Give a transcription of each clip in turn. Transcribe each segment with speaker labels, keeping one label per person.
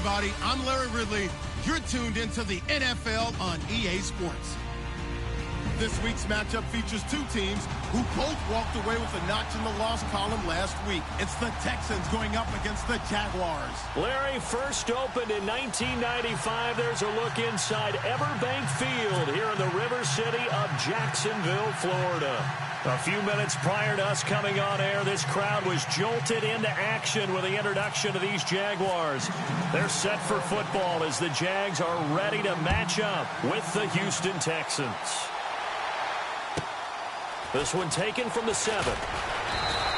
Speaker 1: everybody. I'm Larry Ridley. You're tuned into the NFL on EA Sports. This week's matchup features two teams who both walked away with a notch in the loss column last week. It's the Texans going up against the Jaguars.
Speaker 2: Larry, first opened in 1995. There's a look inside Everbank Field here in the River City of Jacksonville, Florida. A few minutes prior to us coming on air, this crowd was jolted into action with the introduction of these Jaguars. They're set for football as the Jags are ready to match up with the Houston Texans. This one taken from the 7.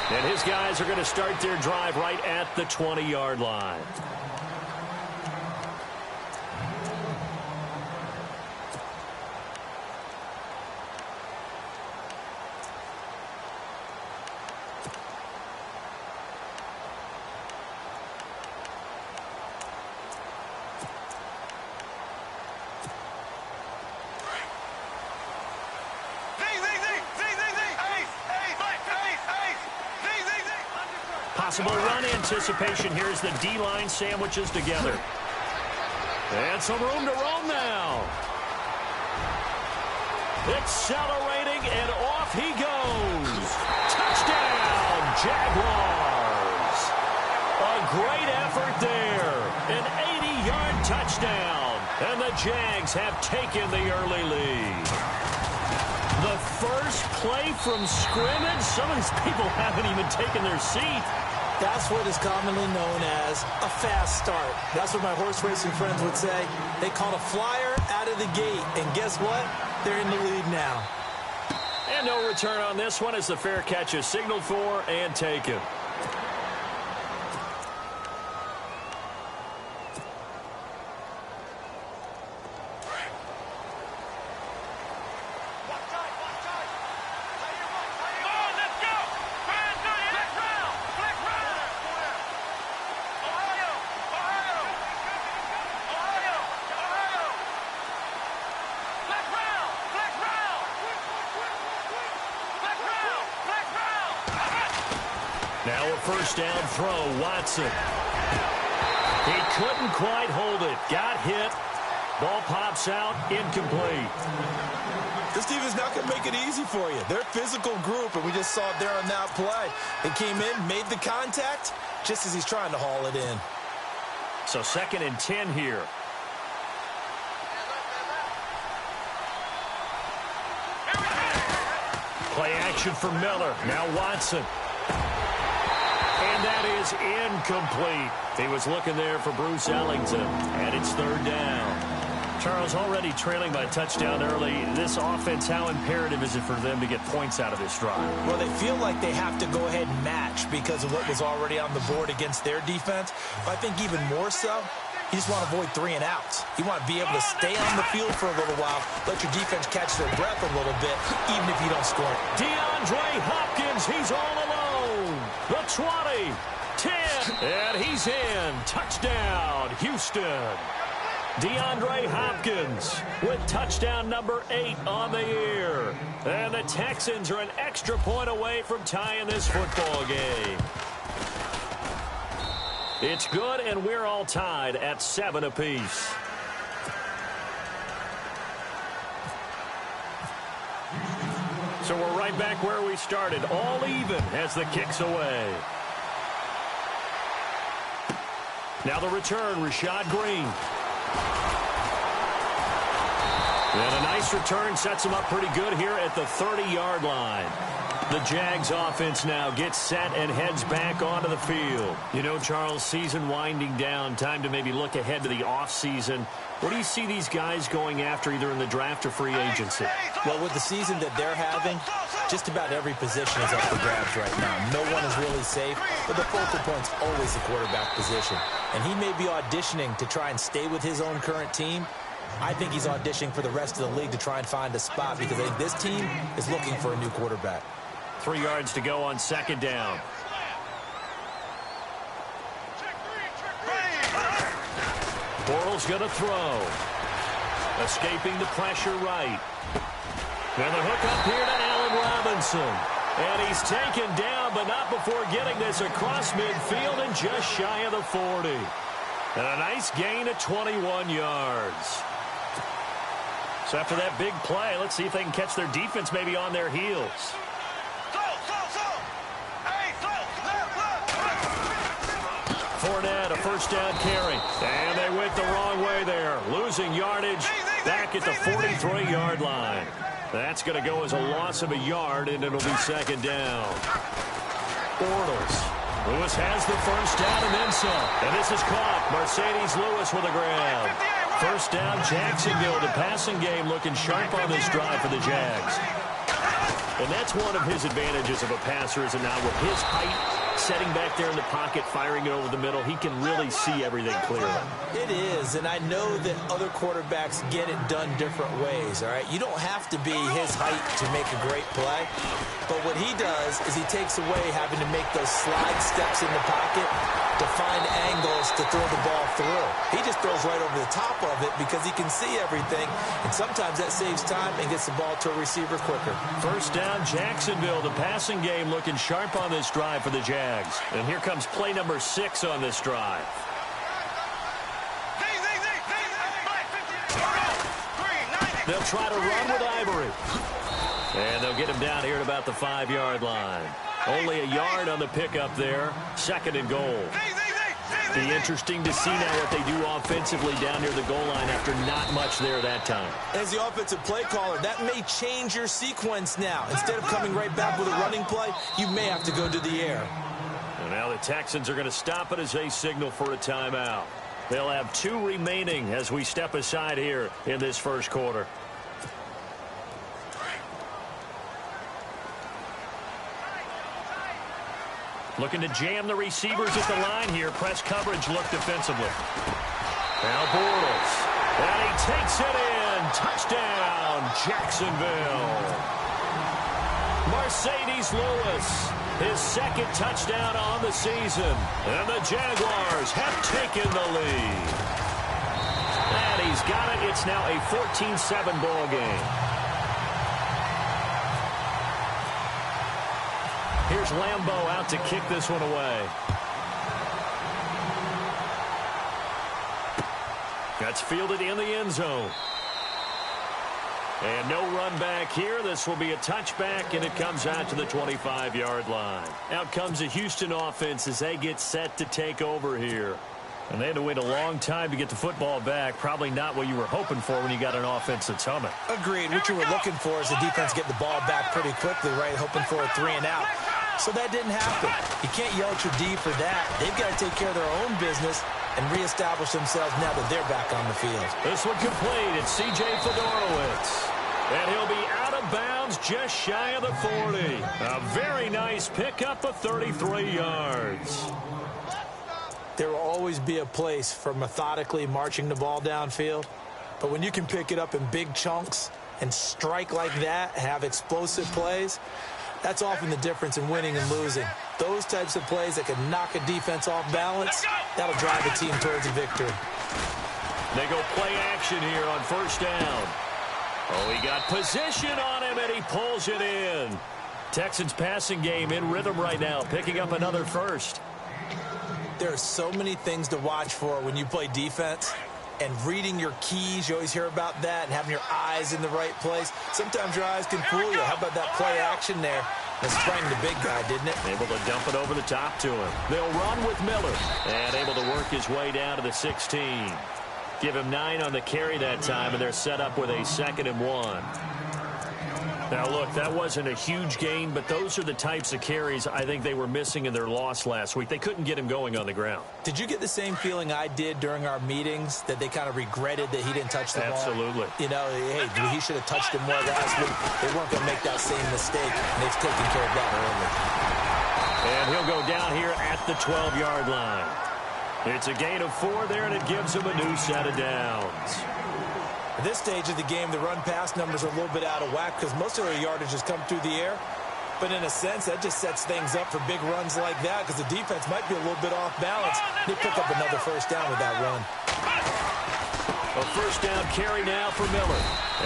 Speaker 2: And his guys are going to start their drive right at the 20-yard line. Possible run anticipation. Here's the D-line sandwiches together. And some room to roam now. Accelerating, and off he goes. Touchdown, Jaguars. A great effort there. An 80-yard touchdown. And the Jags have taken the early lead. The first play from scrimmage. Some of these people haven't even taken their seat.
Speaker 3: That's what is commonly known as a fast start. That's what my horse racing friends would say. They caught a flyer out of the gate, and guess what? They're in the lead now.
Speaker 2: And no return on this one as the fair catch is signaled for and taken. Now a first down throw, Watson. He couldn't quite hold it. Got hit. Ball pops out, incomplete.
Speaker 4: This team is not going to make it easy for you. They're a physical group, and we just saw it there on that play. They came in, made the contact, just as he's trying to haul it in.
Speaker 2: So 2nd and 10 here. Play action for Miller. Now Watson. And that is incomplete. He was looking there for Bruce Ellington, and it's 3rd down. Charles, already trailing by a touchdown early. This offense, how imperative is it for them to get points out of this drive?
Speaker 3: Well, they feel like they have to go ahead and match because of what was already on the board against their defense. But I think even more so, you just want to avoid 3 and outs. You want to be able to stay on the field for a little while, let your defense catch their breath a little bit, even if you don't score.
Speaker 2: DeAndre Hopkins, he's all alone. The 20, 10, and he's in. Touchdown, Houston. DeAndre Hopkins with touchdown number 8 on the year. And the Texans are an extra point away from tying this football game. It's good, and we're all tied at 7 apiece. So we're right back where we started, all even as the kick's away. Now the return, Rashad Green. And a nice return sets him up pretty good here at the 30-yard line. The Jags offense now gets set and heads back onto the field. You know, Charles, season winding down, time to maybe look ahead to the offseason. What do you see these guys going after either in the draft or free agency?
Speaker 3: Well, with the season that they're having, just about every position is up for grabs right now. No one is really safe, but the focal point's always the quarterback position. And he may be auditioning to try and stay with his own current team. I think he's auditioning for the rest of the league to try and find a spot because I think this team is looking for a new quarterback.
Speaker 2: 3 yards to go on 2nd down. Bortles going to throw. Escaping the pressure right. And the hook up here to Allen Robinson. And he's taken down, but not before getting this across midfield and just shy of the 40. And a nice gain of 21 yards. So after that big play, let's see if they can catch their defense maybe on their heels. Fournette, a first down carry. And they went the wrong way there. Losing yardage back at the 43-yard line. That's going to go as a loss of a yard, and it'll be second down. Bortles. Lewis has the first down and then some. And this is caught. Mercedes Lewis with a grab. First down, Jacksonville. The passing game looking sharp on this drive for the Jags. And that's one of his advantages of a passer, is it not? With his height, setting back there in the pocket, firing it over the middle, he can really see everything clearly.
Speaker 3: It is, and I know that other quarterbacks get it done different ways, all right? You don't have to be his height to make a great play, but what he does is he takes away having to make those slide steps in the pocket to find angles to throw the ball through. He just throws right over the top of it because he can see everything, and sometimes that saves time and gets the ball to a receiver quicker.
Speaker 2: First down, Jacksonville. The passing game looking sharp on this drive for the Jags. And here comes play number 6 on this drive. They'll try to run with Ivory. And they'll get him down here at about the 5-yard line. Only a yard on the pickup there. Second and goal. Be interesting to see now what they do offensively down near the goal line after not much there that time.
Speaker 3: As the offensive play caller, that may change your sequence now. Instead of coming right back with a running play, you may have to go to the air.
Speaker 2: And now the Texans are going to stop it as they signal for a timeout. They'll have 2 remaining as we step aside here in this first quarter. Looking to jam the receivers at the line here. Press coverage look defensively. Now Bortles. And he takes it in. Touchdown, Jacksonville. Mercedes Lewis. His second touchdown on the season. And the Jaguars have taken the lead. And he's got it. It's now a 14-7 ball game. Here's Lambeau out to kick this one away. That's fielded in the end zone. And no run back here. This will be a touchback, and it comes out to the 25-yard line. Out comes the Houston offense as they get set to take over here. And they had to wait a long time to get the football back. Probably not what you were hoping for when you got an offense that's humming.
Speaker 3: Agreed. What you were looking for is the defense get the ball back pretty quickly, right? Hoping for a 3-and-out. So that didn't happen. You can't yell at your D for that. They've got to take care of their own business and reestablish themselves now that they're back on the field.
Speaker 2: This one complete. It's C.J. Fedorowicz. And he'll be out of bounds just shy of the 40. A very nice pickup of 33 yards.
Speaker 3: There will always be a place for methodically marching the ball downfield. But when you can pick it up in big chunks and strike like that, have explosive plays, that's often the difference in winning and losing. Those types of plays that can knock a defense off balance, that'll drive a team towards a victory.
Speaker 2: They go play action here on first down. Oh, he got position on him, and he pulls it in. Texans passing game in rhythm right now, picking up another first.
Speaker 3: There are so many things to watch for when you play defense. And reading your keys, you always hear about that, and having your eyes in the right place. Sometimes your eyes can fool you. How about that play action there? It sprang the big guy, didn't it?
Speaker 2: Able to dump it over the top to him. They'll run with Miller. And able to work his way down to the 16. Give him 9 on the carry that time, and they're set up with a 2nd and 1. Now, look, that wasn't a huge gain, but those are the types of carries I think they were missing in their loss last week. They couldn't get him going on the ground.
Speaker 3: Did you get the same feeling I did during our meetings, that they kind of regretted that he didn't touch the ball?
Speaker 2: Absolutely.
Speaker 3: You know, hey, he should have touched him more last week. They weren't going to make that same mistake, and they've taken care of that early.
Speaker 2: And he'll go down here at the 12-yard line. It's a gain of 4 there, and it gives him a new set of downs.
Speaker 3: At this stage of the game, the run-pass numbers are a little bit out of whack because most of their yardage has come through the air. But in a sense, that just sets things up for big runs like that because the defense might be a little bit off balance. They pick up another first down with that run.
Speaker 2: A first down carry now for Miller.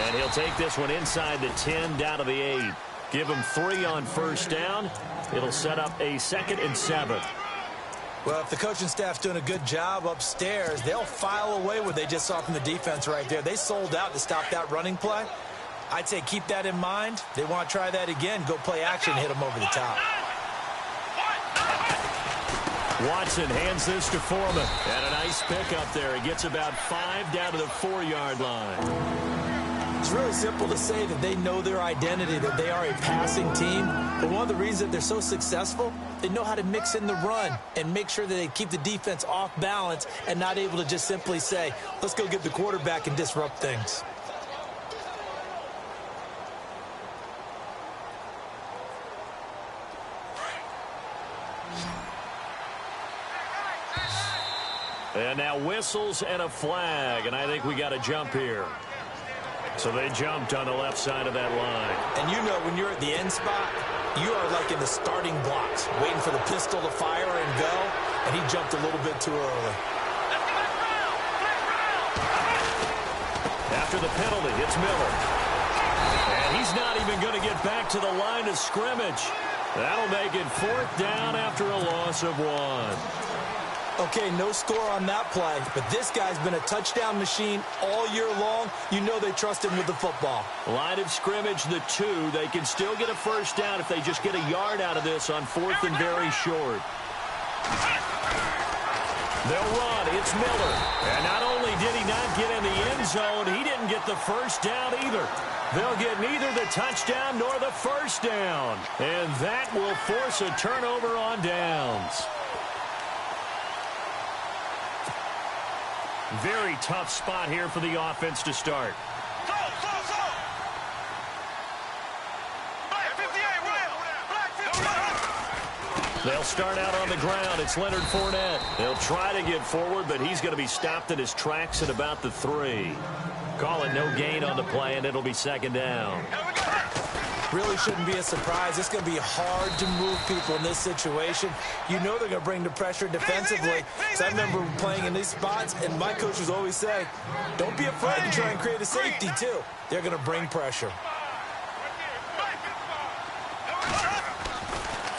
Speaker 2: And he'll take this one inside the 10 down to the 8. Give him 3 on first down. It'll set up a 2nd and 7.
Speaker 4: Well, if the coaching staff's doing a good job upstairs, they'll file away what they just saw from the defense right there. They sold out to stop that running play. I'd say keep that in mind. They want to try that again. Go play action, hit them over the top.
Speaker 2: Watson hands this to Foreman. And a nice pickup there. He gets about 5 down to the 4-yard line.
Speaker 4: It's really simple to say that they know their identity, that they are a passing team. But one of the reasons that they're so successful, they know how to mix in the run and make sure that they keep the defense off balance and not able to just simply say, let's go get the quarterback and disrupt things.
Speaker 2: And now whistles and a flag, and I think we got a jump here. So they jumped on the left side of that line.
Speaker 4: And you know when you're at the end spot, you are like in the starting blocks, waiting for the pistol to fire and go, and he jumped a little bit too early.
Speaker 2: After the penalty, it's Miller. And he's not even going to get back to the line of scrimmage. That'll make it 4th down after a loss of 1.
Speaker 4: Okay, no score on that play, but this guy's been a touchdown machine all year long. You know they trust him with the football.
Speaker 2: Line of scrimmage, the 2. They can still get a first down if they just get a yard out of this on 4th and very short. They'll run. It's Miller. And not only did he not get in the end zone, he didn't get the first down either. They'll get neither the touchdown nor the first down. And that will force a turnover on downs. Very tough spot here for the offense to start. They'll start out on the ground. It's Leonard Fournette. They'll try to get forward, but he's going to be stopped in his tracks at about the 3. Call it no gain on the play, and it'll be 2nd down.
Speaker 4: Really shouldn't be a surprise. It's going to be hard to move people in this situation. You know they're going to bring the pressure defensively. So I remember playing in these spots, and my coaches always say, don't be afraid to try and create a safety, too. They're going to bring pressure.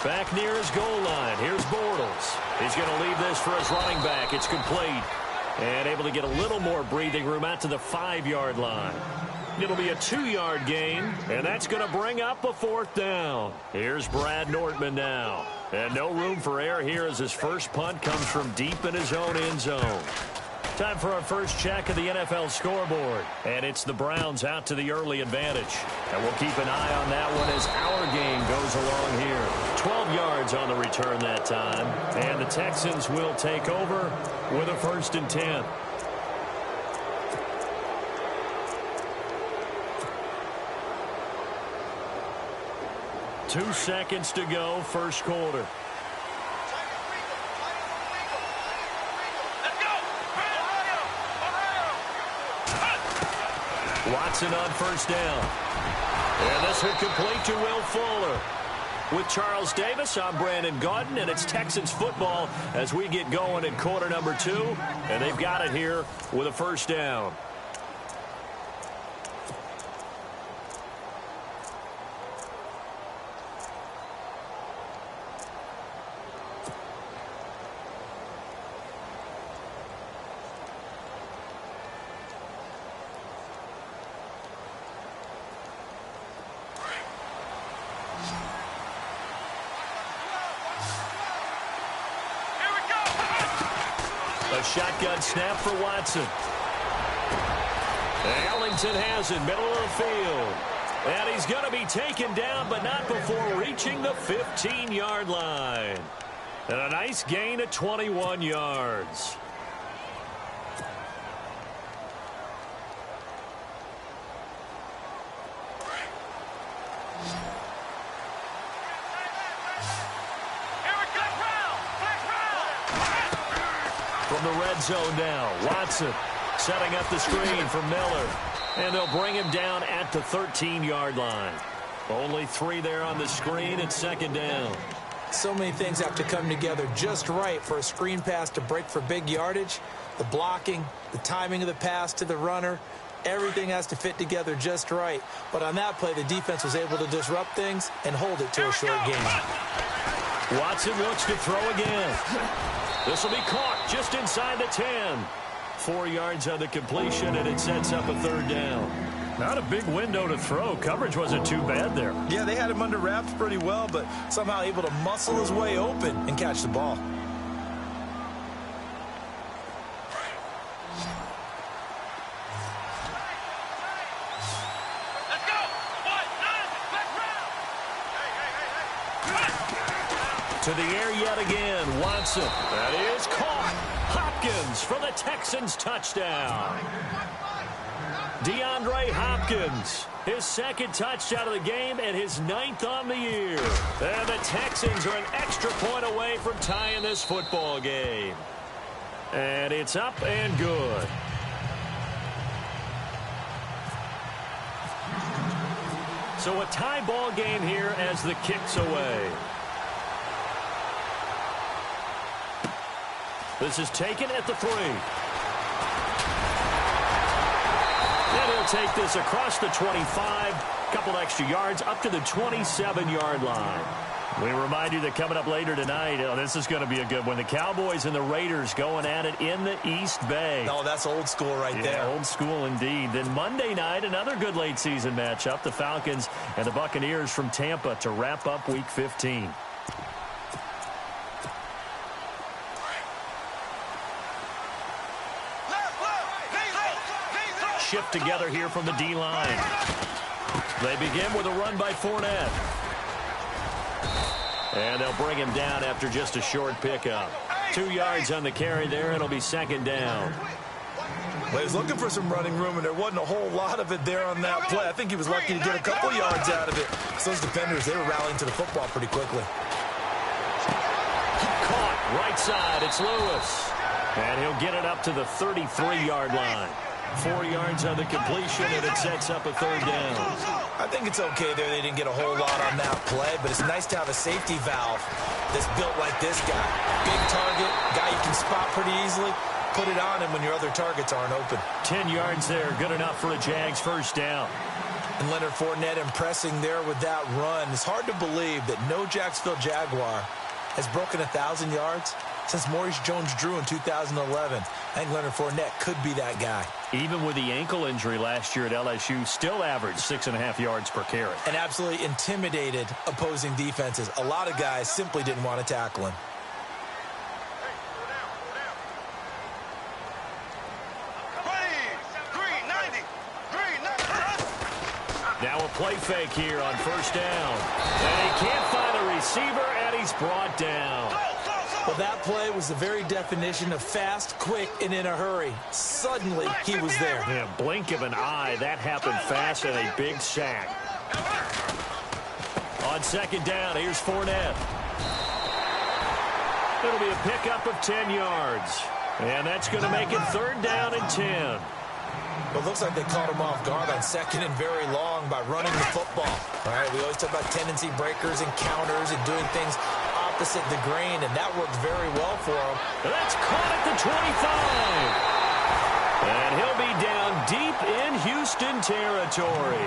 Speaker 2: Back near his goal line. Here's Bortles. He's going to leave this for his running back. It's complete. And able to get a little more breathing room out to the 5-yard line. It'll be a 2-yard gain, and that's going to bring up a 4th down. Here's Brad Nortman now. And no room for error here as his first punt comes from deep in his own end zone. Time for our first check of the NFL scoreboard. And it's the Browns out to the early advantage. And we'll keep an eye on that one as our game goes along here. 12 yards on the return that time. And the Texans will take over with a 1st and 10. Two seconds to go, first quarter. Watson on first down. And this will complete to Will Fuller. With Charles Davis, I'm Brandon Gaudin, and it's Texans football as we get going in quarter number 2. And they've got it here with a first down. Shotgun snap for Watson. Ellington has it, middle of the field. And he's going to be taken down, but not before reaching the 15-yard line. And a nice gain of 21 yards. From the red zone now, Watson setting up the screen for Miller. And they'll bring him down at the 13-yard line. Only 3 there on the screen at 2nd down.
Speaker 4: So many things have to come together just right for a screen pass to break for big yardage. The blocking, the timing of the pass to the runner, everything has to fit together just right. But on that play, the defense was able to disrupt things and hold it to a short gain.
Speaker 2: Watson looks to throw again. This will be caught just inside the 10. 4 yards on the completion, and it sets up a third down. Not a big window to throw. Coverage wasn't too bad there.
Speaker 4: Yeah, they had him under wraps pretty well, but somehow able to muscle his way open and catch the ball.
Speaker 2: To the air yet again, Watson. That is caught. Hopkins for the Texans touchdown. DeAndre Hopkins, his second touchdown of the game and his 9th on the year. And the Texans are an extra point away from tying this football game. And it's up and good. So a tie ball game here as the kick's away. This is taken at the 3. And he'll take this across the 25. Couple extra yards up to the 27-yard line. We remind you that coming up later tonight, this is going to be a good one. The Cowboys and the Raiders going at it in the East Bay.
Speaker 4: Oh, that's old school right there.
Speaker 2: Old school indeed. Then Monday night, another good late season matchup. The Falcons and the Buccaneers from Tampa to wrap up Week 15. Shift together here from the D-line. They begin with a run by Fournette. And they'll bring him down after just a short pickup. 2 yards on the carry there. It'll be second down.
Speaker 4: Well, he was looking for some running room, and there wasn't a whole lot of it there on that play. I think he was lucky to get a couple yards out of it. So those defenders, they were rallying to the football pretty quickly.
Speaker 2: Caught right side. It's Lewis. And he'll get it up to the 33-yard line. 4 yards on the completion, and it sets up a third down.
Speaker 4: I think it's okay there. They didn't get a whole lot on that play, but it's nice to have a safety valve that's built like this guy. Big target, guy you can spot pretty easily. Put it on him when your other targets aren't open.
Speaker 2: 10 yards there, good enough for a Jags first down.
Speaker 4: And Leonard Fournette impressing there with that run. It's hard to believe that no Jacksonville Jaguar has broken 1,000 yards since Maurice Jones-Drew in 2011. I think Leonard Fournette could be that guy.
Speaker 2: Even with the ankle injury last year at LSU, still averaged 6.5 yards per carry.
Speaker 4: And absolutely intimidated opposing defenses. A lot of guys simply didn't want to tackle him.
Speaker 2: Now a play fake here on first down. And he can't find a receiver, and he's brought down.
Speaker 4: Well, that play was the very definition of fast, quick, and in a hurry. Suddenly, he was there.
Speaker 2: Yeah, blink of an eye. That happened fast and a big sack. On second down, here's Fournette. It'll be a pickup of 10 yards. And that's going to make it third down and 10.
Speaker 4: Well, it looks like they caught him off guard on second and very long by running the football. All right, we always talk about tendency breakers and counters and doing things opposite the grain, and that worked very well for him.
Speaker 2: That's caught at the 25. And he'll be down deep in Houston territory.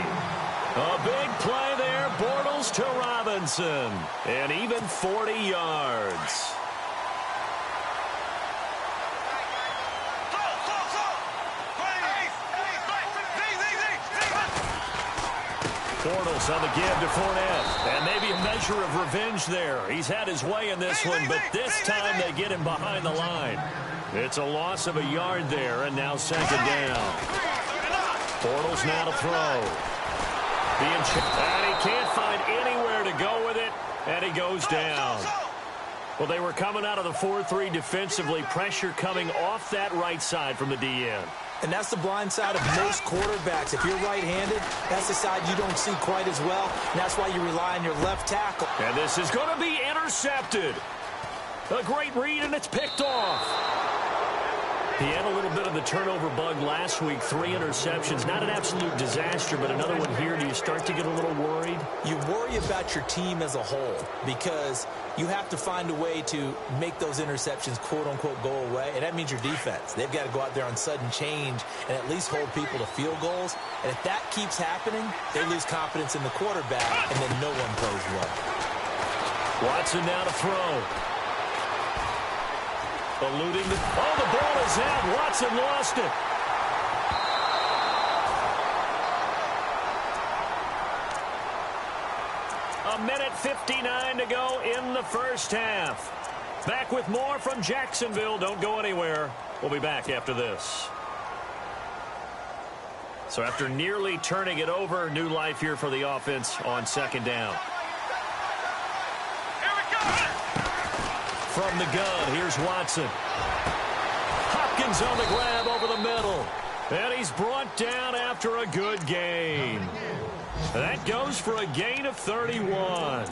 Speaker 2: A big play there, Bortles to Robinson. And even 40 yards. Bortles on the give to Fournette. And maybe a measure of revenge there. He's had his way in this one, but this time they get him behind the line. It's a loss of a yard there, and now second down. Bortles now to throw. And he can't find anywhere to go with it, and he goes down. Well, they were coming out of the 4-3 defensively. Pressure coming off that right side from the DN.
Speaker 4: And that's the blind side of most quarterbacks. If you're right-handed, that's the side you don't see quite as well. And that's why you rely on your left tackle.
Speaker 2: And this is going to be intercepted. A great read, and it's picked off. He had a little bit of the turnover bug last week. 3 interceptions. Not an absolute disaster, but another one here. Do you start to get a little worried?
Speaker 4: You worry about your team as a whole because you have to find a way to make those interceptions, quote-unquote, go away. And that means your defense. They've got to go out there on sudden change and at least hold people to field goals. And if that keeps happening, they lose confidence in the quarterback, and then no one plays well.
Speaker 2: Watson now to throw. Eluding the... Oh, the ball is out. Watson lost it. A minute 59 to go in the first half. Back with more from Jacksonville. Don't go anywhere. We'll be back after this. So after nearly turning it over, new life here for the offense on second down. From the gun, here's Watson. Hopkins on the grab over the middle. And he's brought down after a good gain. That goes for a gain of 31.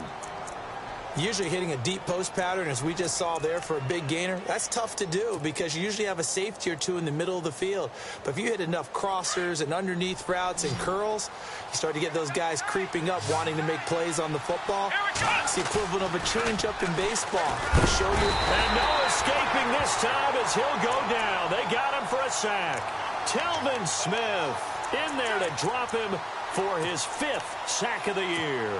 Speaker 4: Usually hitting a deep post pattern, as we just saw there, for a big gainer, that's tough to do because you usually have a safety or two in the middle of the field. But if you hit enough crossers and underneath routes and curls, you start to get those guys creeping up, wanting to make plays on the football. It's the equivalent of a change-up in baseball. I'll show you.
Speaker 2: And no escaping this time as he'll go down. They got him for a sack. Telvin Smith in there to drop him for his 5th sack of the year.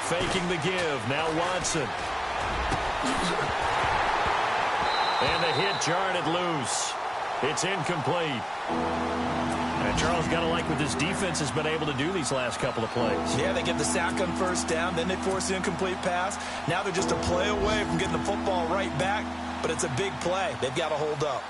Speaker 2: Faking the give. Now Watson. And the hit jarred it loose. It's incomplete. And Charles, got to like what this defense has been able to do these last couple of plays.
Speaker 4: Yeah, they get the sack on first down, then they force the incomplete pass. Now they're just a play away from getting the football right back, but it's a big play. They've got to hold up.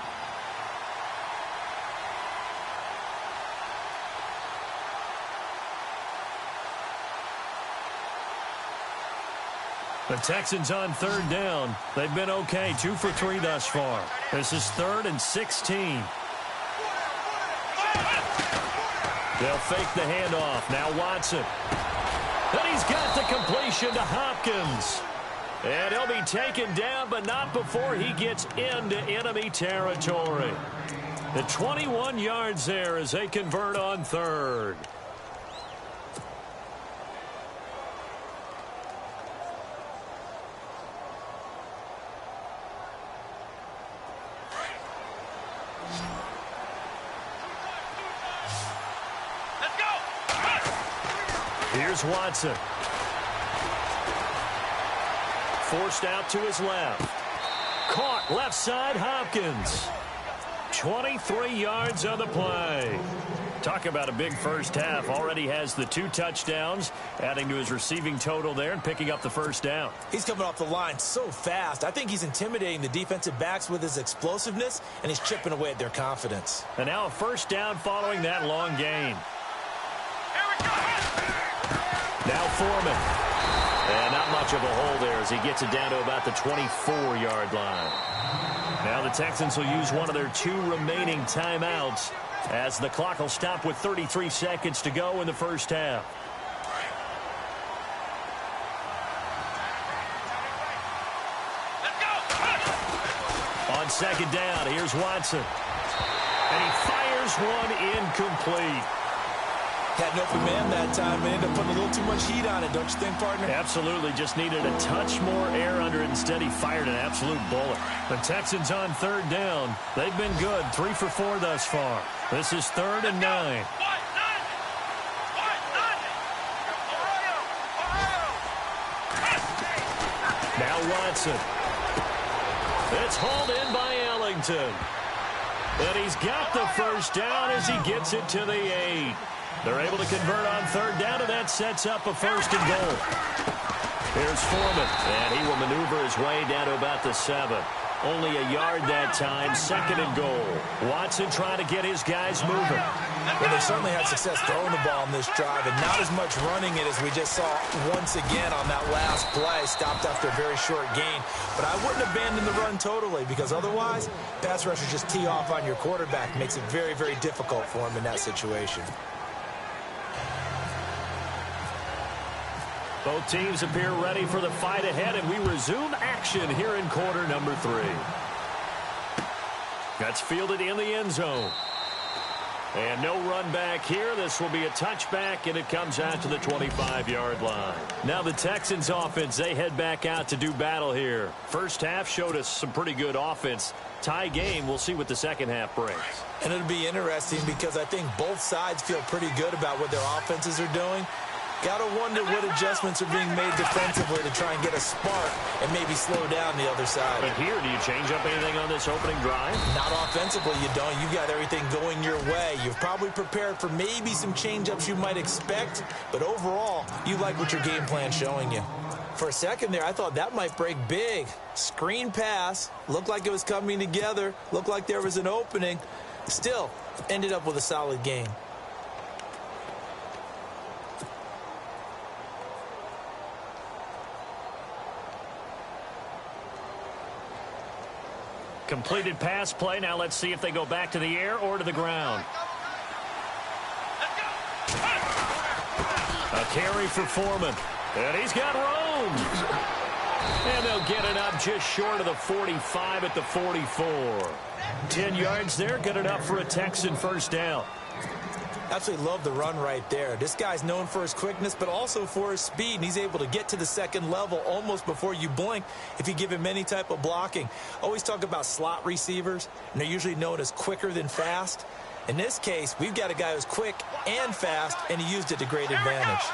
Speaker 2: The Texans on third down. They've been okay, 2 for 3 thus far. This is 3rd and 16. They'll fake the handoff. Now Watson. And he's got the completion to Hopkins. And he'll be taken down, but not before he gets into enemy territory. The 21 yards there as they convert on third. Here's Watson. Forced out to his left. Caught left side, Hopkins. 23 yards on the play. Talk about a big first half. Already has the 2 touchdowns, adding to his receiving total there and picking up the first down.
Speaker 4: He's coming off the line so fast. I think he's intimidating the defensive backs with his explosiveness, and he's chipping away at their confidence.
Speaker 2: And now a first down following that long gain. Now Foreman. And not much of a hole there as he gets it down to about the 24-yard line. Now the Texans will use one of their 2 remaining timeouts as the clock will stop with 33 seconds to go in the first half. On second down, here's Watson. And he fires one incomplete.
Speaker 4: Had an open man that time and ended up putting a little too much heat on it, don't you think, partner?
Speaker 2: Absolutely. Just needed a touch more air under it. Instead, he fired an absolute bullet. The Texans on third down. They've been good. 3 for 4 thus far. This is 3rd and 9. Now Watson. It's hauled in by Ellington. And he's got the first down as he gets it to the 8. They're able to convert on third down, and that sets up a 1st and goal. Here's Foreman, and he will maneuver his way down to about the 7. Only a yard that time, 2nd and goal. Watson trying to get his guys moving.
Speaker 4: Well, they certainly had success throwing the ball in this drive, and not as much running it as we just saw once again on that last play. Stopped after a very short gain. But I wouldn't abandon the run totally, because otherwise, pass rushers just tee off on your quarterback. Makes it very, very difficult for him in that situation.
Speaker 2: Both teams appear ready for the fight ahead, and we resume action here in quarter number 3. That's fielded in the end zone. And no run back here. This will be a touchback, and it comes out to the 25-yard line. Now the Texans offense, they head back out to do battle here. First half showed us some pretty good offense. Tie game. We'll see what the second half brings.
Speaker 4: And it'll be interesting because I think both sides feel pretty good about what their offenses are doing. Got to wonder what adjustments are being made defensively to try and get a spark and maybe slow down the other side.
Speaker 2: But here, do you change up anything on this opening drive?
Speaker 4: Not offensively, you don't. You've got everything going your way. You've probably prepared for maybe some change-ups you might expect, but overall, you like what your game plan's showing you. For a second there, I thought that might break big. Screen pass, looked like it was coming together, looked like there was an opening. Still, ended up with a solid game.
Speaker 2: Completed pass play. Now let's see if they go back to the air or to the ground. A carry for Foreman. And he's got room. And they'll get it up just short of the 45 at the 44. 10 yards there. Good enough for a Texan first down.
Speaker 4: Absolutely love the run right there. This guy's known for his quickness, but also for his speed. And he's able to get to the second level almost before you blink if you give him any type of blocking. Always talk about slot receivers, and they're usually known as quicker than fast. In this case, we've got a guy who's quick and fast, and he used it to great advantage.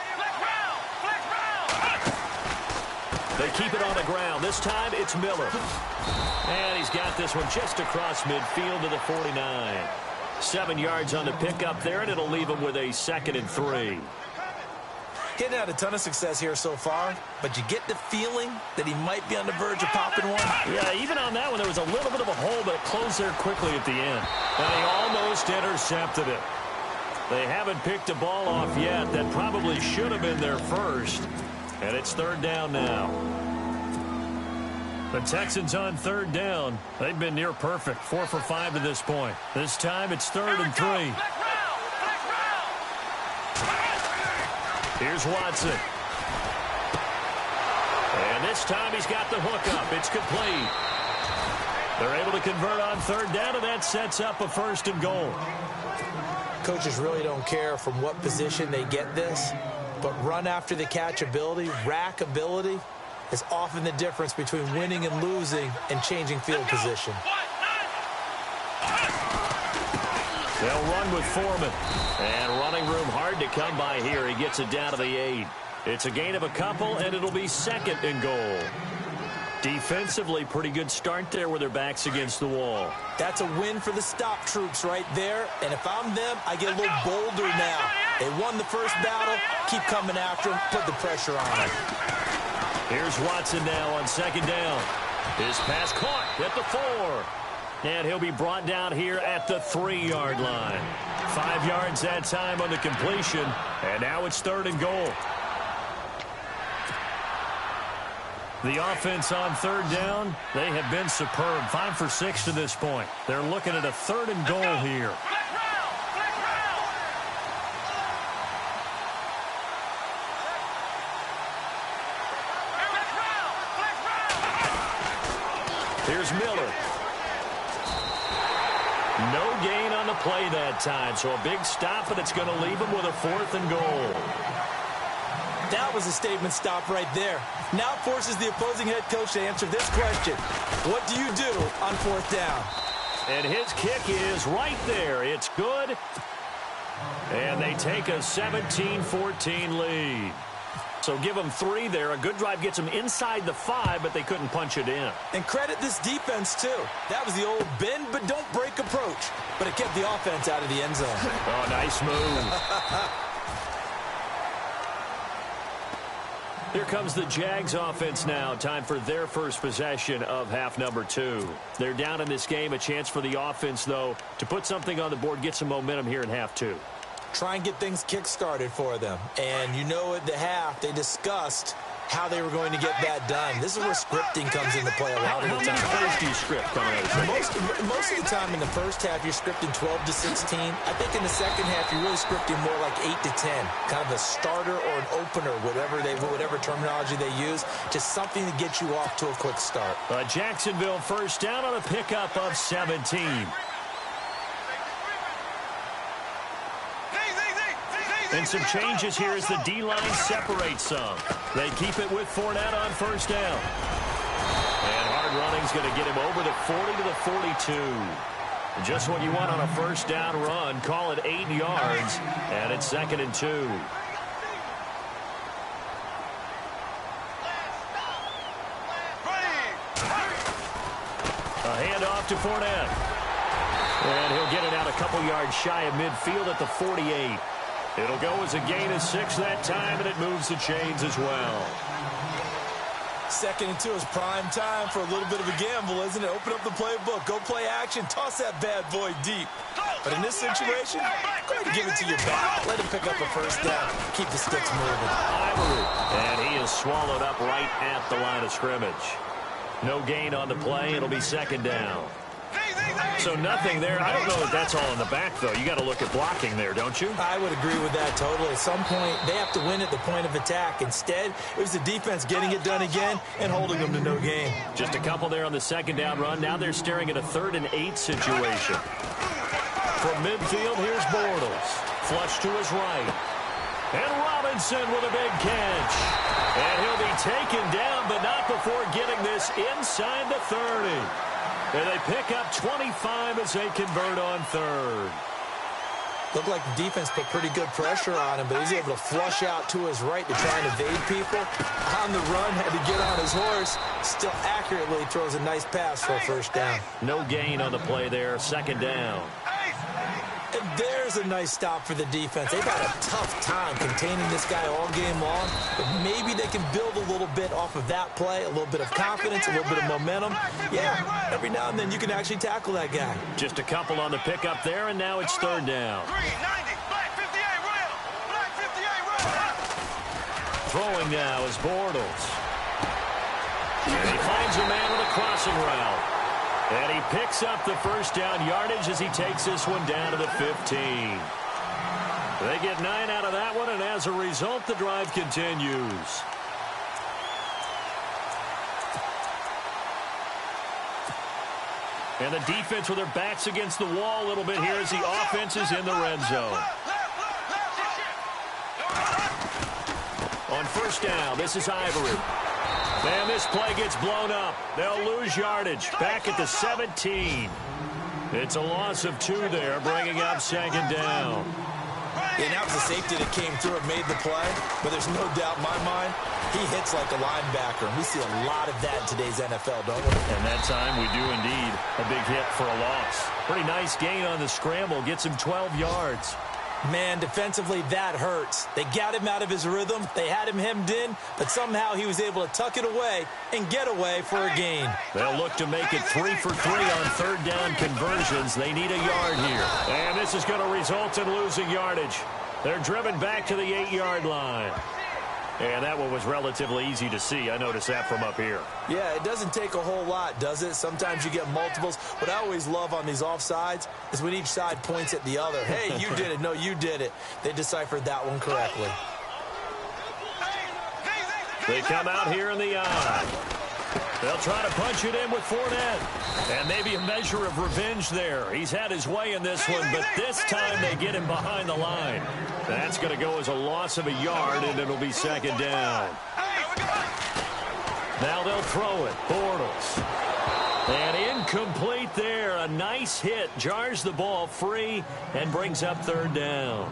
Speaker 2: They keep it on the ground. This time it's Miller. And he's got this one just across midfield to the 49. 7 yards on the pickup there, and it'll leave him with a 2nd and 3.
Speaker 4: He hadn't had a ton of success here so far, but you get the feeling that he might be on the verge of popping one.
Speaker 2: Yeah, even on that one, there was a little bit of a hole, but it closed there quickly at the end. And they almost intercepted it. They haven't picked a ball off yet. That probably should have been their first. And it's 3rd down now. The Texans on 3rd down. They've been near perfect. 4 for 5 to this point. This time it's 3rd and 3. Here's Watson. And this time he's got the hook up. It's complete. They're able to convert on 3rd down, and that sets up a 1st and goal.
Speaker 4: Coaches really don't care from what position they get this, but run after the catch ability, rack ability, is often the difference between winning and losing and changing field position.
Speaker 2: They'll run with Foreman. And running room hard to come by here. He gets it down to the 8. It's a gain of a couple, and it'll be 2nd and goal. Defensively, pretty good start there with their backs against the wall.
Speaker 4: That's a win for the stop troops right there. And if I'm them, I get a little bolder now. They won the first battle. Keep coming after them. Put the pressure on them.
Speaker 2: Here's Watson now on 2nd down. His pass caught at the 4. And he'll be brought down here at the 3-yard line. 5 yards that time on the completion. And now it's 3rd and goal. The offense on 3rd down, they have been superb. 5 for 6 to this point. They're looking at a 3rd and goal here. Here's Miller. No gain on the play that time, so a big stop, but it's going to leave him with a 4th and goal.
Speaker 4: That was a statement stop right there. Now forces the opposing head coach to answer this question. What do you do on 4th down?
Speaker 2: And his kick is right there. It's good. And they take a 17-14 lead. So give them 3 there. A good drive gets them inside the 5, but they couldn't punch it in.
Speaker 4: And credit this defense, too. That was the old bend but don't break approach. But it kept the offense out of the end zone.
Speaker 2: Oh, nice move. Here comes the Jags offense now. Time for their first possession of half number 2. They're down in this game. A chance for the offense, though, to put something on the board, get some momentum here in half 2.
Speaker 4: Try and get things kick-started for them. And you know at the half, they discussed how they were going to get that done. This is where scripting comes into play a lot of the time.
Speaker 2: How many plays do you script coming out of
Speaker 4: Most of the time in the first half, you're scripting 12 to 16. I think in the second half, you're really scripting more like 8 to 10. Kind of a starter or an opener, whatever terminology they use. Just something to get you off to a quick start.
Speaker 2: Jacksonville first down on a pickup of 17. And some changes here as the D-line separates some. They keep it with Fournette on first down. And hard running gain's going to get him over the 40 to the 42. Just what you want on a first down run. Call it 8 yards, and it's 2nd and 2. A handoff to Fournette. And he'll get it out a couple yards shy of midfield at the 48. It'll go as a gain of 6 that time, and it moves the chains as well.
Speaker 4: 2nd and 2 is prime time for a little bit of a gamble, isn't it? Open up the playbook, go play action, toss that bad boy deep. But in this situation, go ahead and give it to your back. Let him pick up a first down. Keep the sticks moving.
Speaker 2: Ivory. And he is swallowed up right at the line of scrimmage. No gain on the play. It'll be 2nd down. So nothing there. I don't know if that's all in the back, though. You got to look at blocking there, don't you?
Speaker 4: I would agree with that totally. At some point, they have to win at the point of attack. Instead, it was the defense getting it done again and holding them to no gain.
Speaker 2: Just a couple there on the 2nd down run. Now they're staring at a 3rd and 8 situation. From midfield, here's Bortles. Flush to his right. And Robinson with a big catch. And he'll be taken down, but not before getting this inside the 30. And they pick up 25 as they convert on 3rd.
Speaker 4: Looked like the defense put pretty good pressure on him, but he's able to flush out to his right to try and evade people. On the run, had to get on his horse. Still accurately throws a nice pass for a first down.
Speaker 2: No gain on the play there. 2nd down.
Speaker 4: And there's a nice stop for the defense. They've had a tough time containing this guy all game long, but maybe they can build a little bit off of that play, a little bit of confidence, a little bit of momentum. Yeah, every now and then you can actually tackle that guy.
Speaker 2: Just a couple on the pickup there, and now it's 3rd down. Throwing now is Bortles. And he finds a man with a crossing route. And he picks up the first down yardage as he takes this one down to the 15. They get 9 out of that one, and as a result, the drive continues. And the defense with their backs against the wall a little bit here as the offense is in the red zone. On first down, this is Ivory. And this play gets blown up. They'll lose yardage. Back at the 17. It's a loss of 2 there, bringing up 2nd down.
Speaker 4: And that was a safety that came through and made the play. But there's no doubt in my mind, he hits like a linebacker. And we see a lot of that in today's NFL, don't we?
Speaker 2: And that time we do indeed. A big hit for a loss. Pretty nice gain on the scramble. Gets him 12 yards.
Speaker 4: Man, defensively, that hurts. They got him out of his rhythm. They had him hemmed in, but somehow he was able to tuck it away and get away for a gain.
Speaker 2: They'll look to make it 3 for 3 on 3rd down conversions. They need a yard here. And this is going to result in losing yardage. They're driven back to the 8-yard line. And that one was relatively easy to see. I noticed that from up here.
Speaker 4: Yeah, it doesn't take a whole lot, does it? Sometimes you get multiples. What I always love on these offsides is when each side points at the other. Hey, you did it. No, you did it. They deciphered that one correctly.
Speaker 2: They come out here in the eye. They'll try to punch it in with Fournette. And maybe a measure of revenge there. He's had his way in this one, but this time they get him behind the line. That's going to go as a loss of a yard, and it'll be 2nd down. Now they'll throw it. Bortles. And incomplete there. A nice hit. Jars the ball free and brings up 3rd down.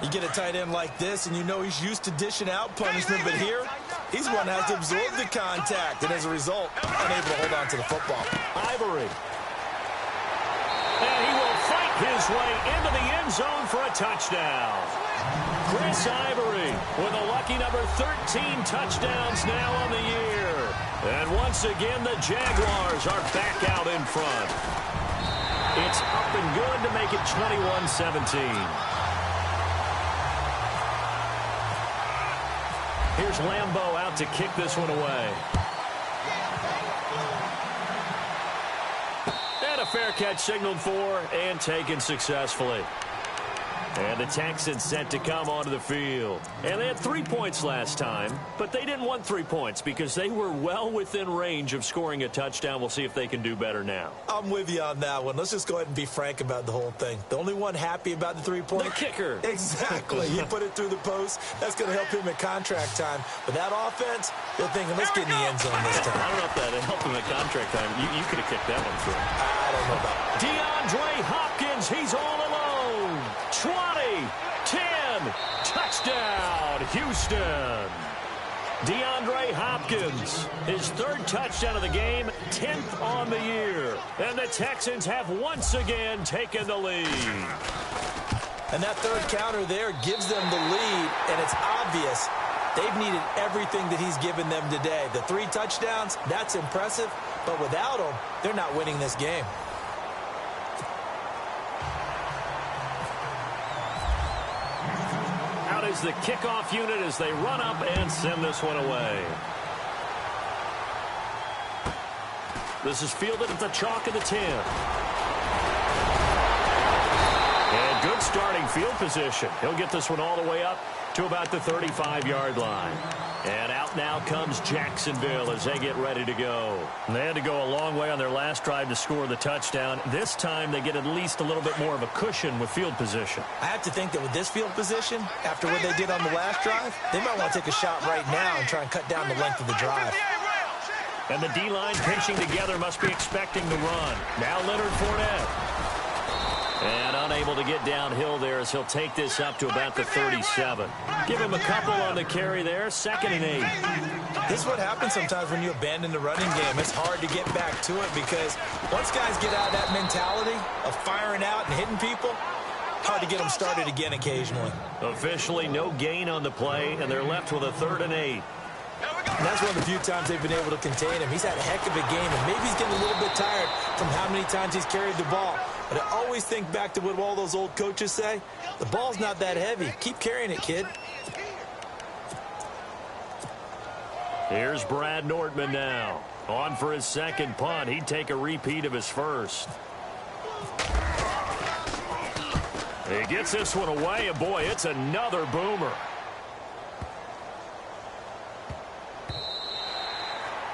Speaker 4: You get a tight end like this, and you know he's used to dishing out punishment, but here, he's one that has to absorb the contact, and as a result, unable to hold on to the football.
Speaker 2: Ivory. And he will fight his way into the end zone for a touchdown. Chris Ivory with a lucky number 13 touchdowns now on the year. And once again, the Jaguars are back out in front. It's up and good to make it 21-17. Here's Lambeau out to kick this one away. And a fair catch signaled for and taken successfully. And the Texans set to come onto the field. And they had 3 points last time, but they didn't want 3 points because they were well within range of scoring a touchdown. We'll see if they can do better now.
Speaker 4: I'm with you on that one. Let's just go ahead and be frank about the whole thing. The only one happy about the 3-point.
Speaker 2: The kicker.
Speaker 4: Exactly. He put it through the post. That's going to help him at contract time. But that offense, they're thinking, let's get in the end zone this time.
Speaker 2: I don't know if that helped him at contract time. You could have kicked that one through.
Speaker 4: I don't know about that.
Speaker 2: DeAndre Hopkins, he's all alone. 20, 10, touchdown, Houston. DeAndre Hopkins, his 3rd touchdown of the game, 10th on the year. And the Texans have once again taken the lead.
Speaker 4: And that 3rd counter there gives them the lead, and it's obvious they've needed everything that he's given them today. The 3 touchdowns, that's impressive, but without him, they're not winning this game.
Speaker 2: Out is the kickoff unit as they run up and send this one away. This is fielded at the chalk of the 10. And good starting field position. He'll get this one all the way up to about the 35-yard line. And out now comes Jacksonville as they get ready to go. And they had to go a long way on their last drive to score the touchdown. This time they get at least a little bit more of a cushion with field position.
Speaker 4: I have to think that with this field position, after what they did on the last drive, they might want to take a shot right now and try and cut down the length of the drive.
Speaker 2: And the D-line pinching together must be expecting the run. Now Leonard Fournette. And unable to get downhill there as he'll take this up to about the 37. Give him a couple on the carry there. 2nd and 8.
Speaker 4: This is what happens sometimes when you abandon the running game. It's hard to get back to it because once guys get out of that mentality of firing out and hitting people, hard to get them started again occasionally.
Speaker 2: Officially no gain on the play, and they're left with a 3rd and 8.
Speaker 4: And that's one of the few times they've been able to contain him. He's had a heck of a game, and maybe he's getting a little bit tired from how many times he's carried the ball. But I always think back to what all those old coaches say. The ball's not that heavy. Keep carrying it, kid.
Speaker 2: Here's Brad Nordman now. On for his 2nd punt. He'd take a repeat of his 1st. He gets this one away, and boy, it's another boomer.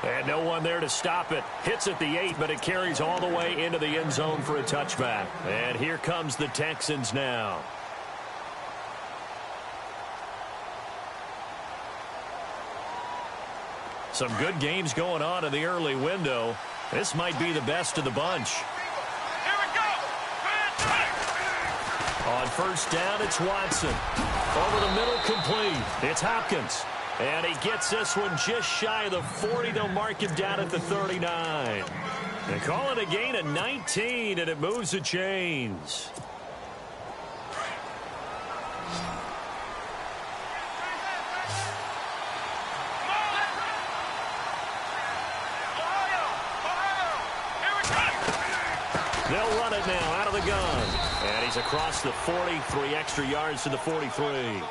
Speaker 2: And no one there to stop it. Hits at the 8, but it carries all the way into the end zone for a touchback. And here comes the Texans now. Some good games going on in the early window. This might be the best of the bunch.
Speaker 5: Here we go.
Speaker 2: On 1st down, it's Watson. Over the middle, complete. It's Hopkins. And he gets this one just shy of the 40. They'll mark him down at the 39. They call it a gain of 19, and it moves the chains. They'll run it now out of the gun. And he's across the 40, 3 extra yards to the 43.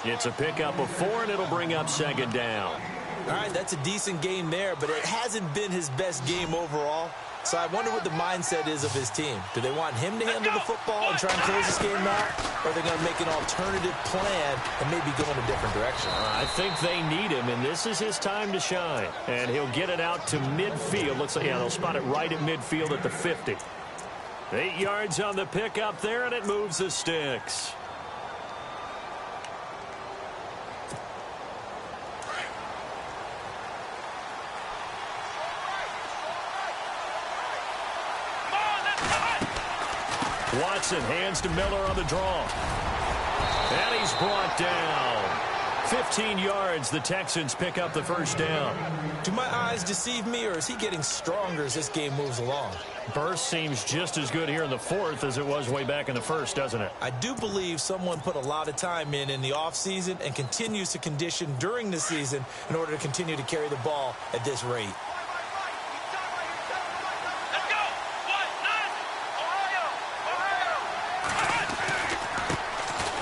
Speaker 2: It's a pickup of 4, and it'll bring up 2nd down.
Speaker 4: All right, that's a decent game there, but it hasn't been his best game overall. So I wonder what the mindset is of his team. Do they want him to handle the football and try and close this game out? Or are they going to make an alternative plan and maybe go in a different direction?
Speaker 2: I think they need him, and this is his time to shine. And he'll get it out to midfield. Looks like, yeah, they'll spot it right at midfield at the 50. 8 yards on the pickup there, and it moves the sticks. Watson hands to Miller on the draw. And he's brought down. 15 yards, the Texans pick up the 1st down.
Speaker 4: Do my eyes deceive me, or is he getting stronger as this game moves along?
Speaker 2: Burst seems just as good here in the 4th as it was way back in the 1st, doesn't it?
Speaker 4: I do believe someone put a lot of time in the offseason and continues to condition during the season in order to continue to carry the ball at this rate.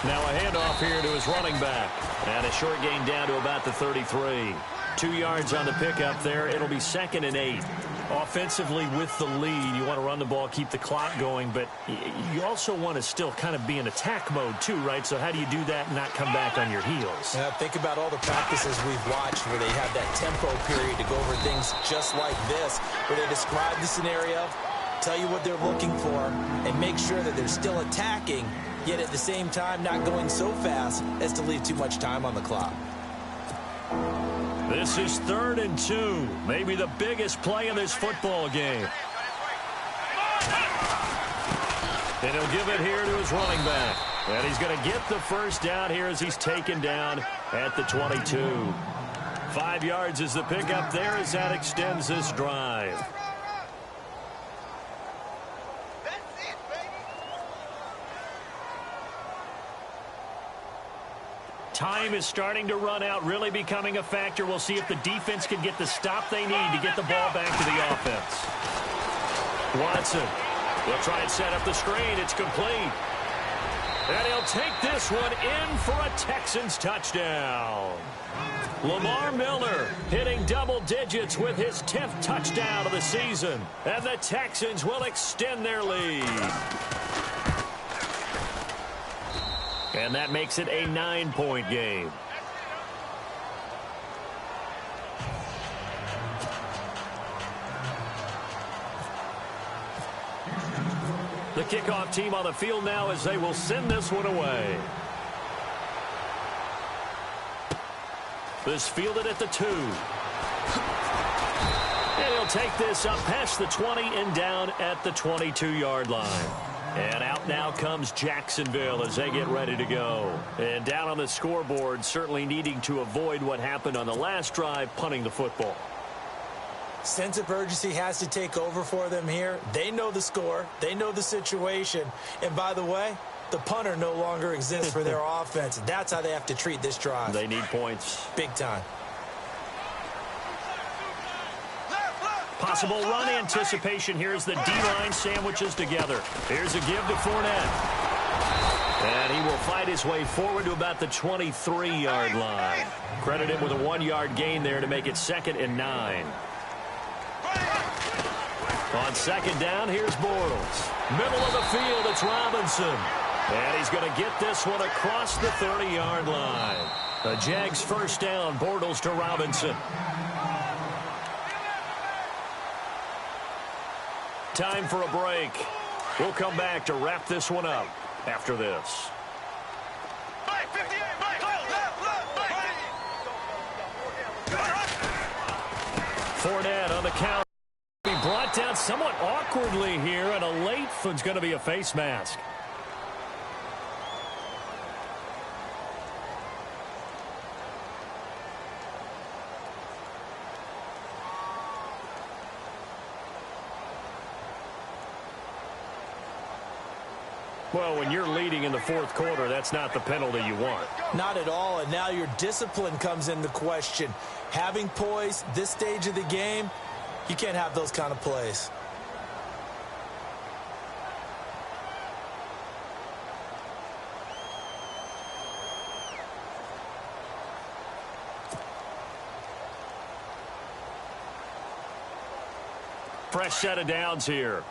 Speaker 2: Now a handoff here to his running back. And a short gain down to about the 33. 2 yards on the pickup there. It'll be 2nd and 8. Offensively with the lead, you want to run the ball, keep the clock going, but you also want to still kind of be in attack mode too, right? So how do you do that and not come back on your heels?
Speaker 3: Yeah, think about all the practices we've watched where they have that tempo period to go over things just like this, where they describe the scenario, tell you what they're looking for, and make sure that they're still attacking, yet at the same time not going so fast as to leave too much time on the clock.
Speaker 2: This is 3rd and 2. Maybe the biggest play in this football game. And he'll give it here to his running back. And he's going to get the first down here as he's taken down at the 22. 5 yards is the pickup there as that extends this drive. Time is starting to run out, really becoming a factor. We'll see if the defense can get the stop they need to get the ball back to the offense. Watson will try and set up the screen. It's complete. And he'll take this one in for a Texans touchdown. Lamar Miller hitting double digits with his 10th touchdown of the season. And the Texans will extend their lead. And that makes it a 9-point game. The kickoff team on the field now as they will send this one away. This fielded at the 2. And he'll take this up past the 20 and down at the 22-yard line. And out now comes Jacksonville as they get ready to go. And down on the scoreboard, certainly needing to avoid what happened on the last drive, punting the football.
Speaker 3: Sense of urgency has to take over for them here. They know the score. They know the situation. And by the way, the punter no longer exists for their offense. That's how they have to treat this drive.
Speaker 2: They need points.
Speaker 3: Big time.
Speaker 2: Possible run anticipation here as the D-line sandwiches together. Here's a give to Fournette. And he will fight his way forward to about the 23-yard line. Credit him with a 1-yard gain there to make it 2nd and 9. On 2nd down, here's Bortles. Middle of the field, it's Robinson. And he's going to get this one across the 30-yard line. The Jags first down, Bortles to Robinson. Time for a break. We'll come back to wrap this one up after this. Fournette on the count. He brought down somewhat awkwardly here, and a late one's going to be a face mask. Well, when you're leading in the 4th quarter, that's not the penalty you want.
Speaker 3: Not at all, and now your discipline comes into question. Having poise this stage of the game, you can't have those kind of plays.
Speaker 2: Fresh set of downs here.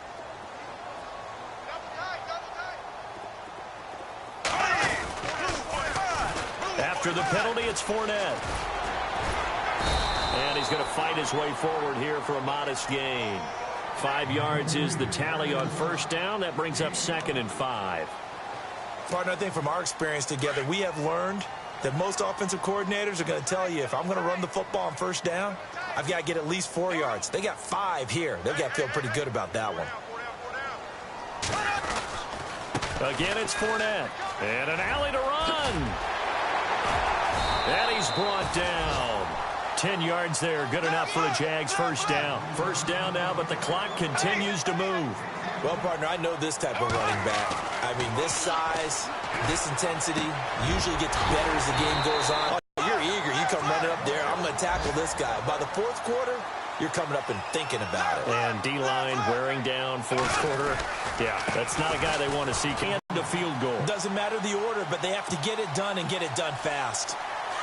Speaker 2: After the penalty, it's Fournette. And he's going to fight his way forward here for a modest gain. 5 yards is the tally on first down. That brings up 2nd and 5.
Speaker 3: Partner, I think from our experience together, we have learned that most offensive coordinators are going to tell you, if I'm going to run the football on first down, I've got to get at least 4 yards. They got 5 here. They've got to feel pretty good about that one.
Speaker 2: Again, it's Fournette. And an alley to run. And he's brought down. 10 yards there, good enough for a Jags first down. First down now, but the clock continues to move.
Speaker 3: Well, partner, I know this type of running back. I mean, this size, this intensity usually gets better as the game goes on. Oh, you're eager. You come running up there. I'm going to tackle this guy. By the 4th quarter, you're coming up and thinking about it.
Speaker 2: And D-line wearing down 4th quarter. Yeah, that's not a guy they want to see. And a field goal.
Speaker 3: Doesn't matter the order, but they have to get it done and get it done fast.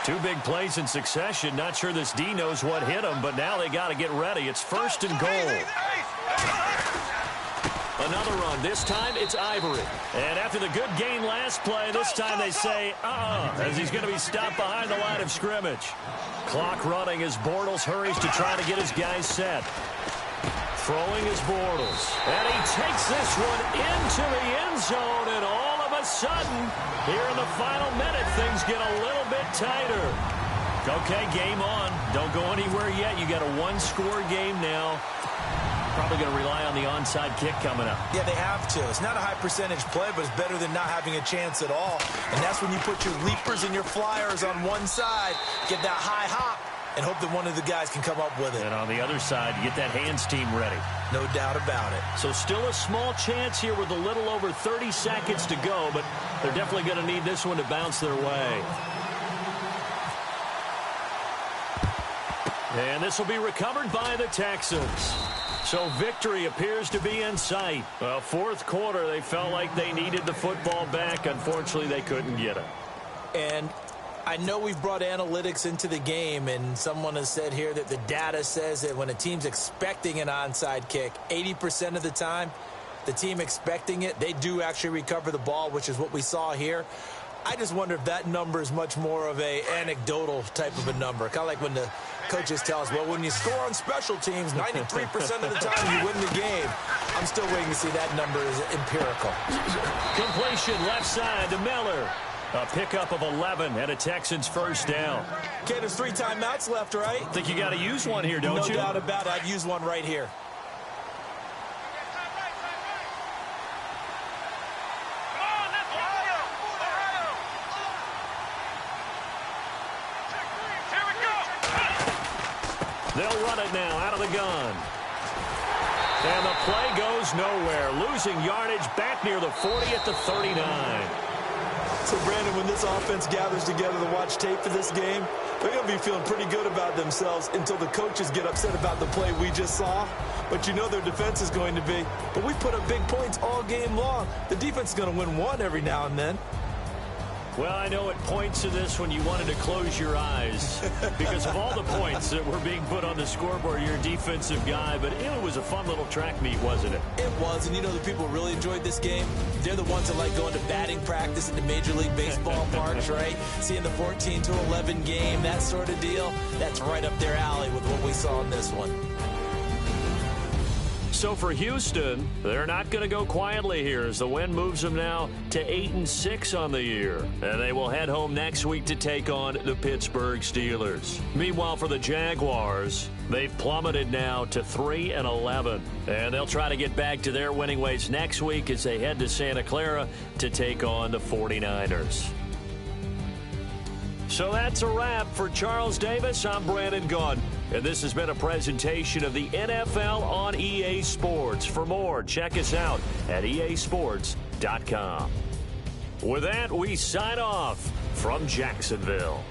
Speaker 2: Two big plays in succession. Not sure this D knows what hit him, but now they got to get ready. It's 1st and goal. Another run. This time it's Ivory. And after the good gain last play, this time they say, as he's going to be stopped behind the line of scrimmage. Clock running as Bortles hurries to try to get his guys set. Throwing is Bortles. And he takes this one into the end zone, and all of a sudden, here in the final minute, things get a little bit tighter. Okay, game on. Don't go anywhere yet. You got a one-score game now. Probably going to rely on the onside kick coming up.
Speaker 4: Yeah, they have to. It's not a high-percentage play, but it's better than not having a chance at all. And that's when you put your leapers and your flyers on one side, get that high hop, and hope that one of the guys can come up with it.
Speaker 2: And on the other side, you get that hands team ready.
Speaker 4: No doubt about it.
Speaker 2: So still a small chance here with a little over 30 seconds to go, but they're definitely going to need this one to bounce their way. And this will be recovered by the Texans. So victory appears to be in sight. Well, fourth quarter, they felt like they needed the football back. Unfortunately, they couldn't get it.
Speaker 4: And I know we've brought analytics into the game, and someone has said here that the data says that when a team's expecting an onside kick, 80% of the time, the team expecting it, they do actually recover the ball, which is what we saw here. I just wonder if that number is much more of a anecdotal type of a number. Kind of like when the coaches tell us, well, when you score on special teams, 93% of the time you win the game. I'm still waiting to see that number is empirical.
Speaker 2: Completion left side to Miller. A pickup of 11 and a Texans first down.
Speaker 4: Okay, there's 3 timeouts left, right?
Speaker 2: I think you got to use one here, don't you?
Speaker 4: No doubt about it. I'd use one right here.
Speaker 2: They'll run it now out of the gun. And the play goes nowhere. Losing yardage back near the 40 at the 39.
Speaker 4: So, Brandon, when this offense gathers together to watch tape for this game, they're going to be feeling pretty good about themselves until the coaches get upset about the play we just saw. But you know their defense is going to be. But we put up big points all game long. The defense is going to win one every now and then.
Speaker 2: Well, I know it points to this when you wanted to close your eyes because of all the points that were being put on the scoreboard. You're a defensive guy, but it was a fun little track meet, wasn't it?
Speaker 4: It was, and you know the people who really enjoyed this game? They're the ones that like going to batting practice in the Major League Baseball parks, right? Seeing the 14-11 game, that sort of deal. That's right up their alley with what we saw in this one.
Speaker 2: So for Houston, they're not going to go quietly here as the win moves them now to 8-6 on the year. And they will head home next week to take on the Pittsburgh Steelers. Meanwhile, for the Jaguars, they've plummeted now to 3-11. And they'll try to get back to their winning ways next week as they head to Santa Clara to take on the 49ers. So that's a wrap. For Charles Davis, I'm Brandon Gaudin. And this has been a presentation of the NFL on EA Sports. For more, check us out at easports.com. With that, we sign off from Jacksonville.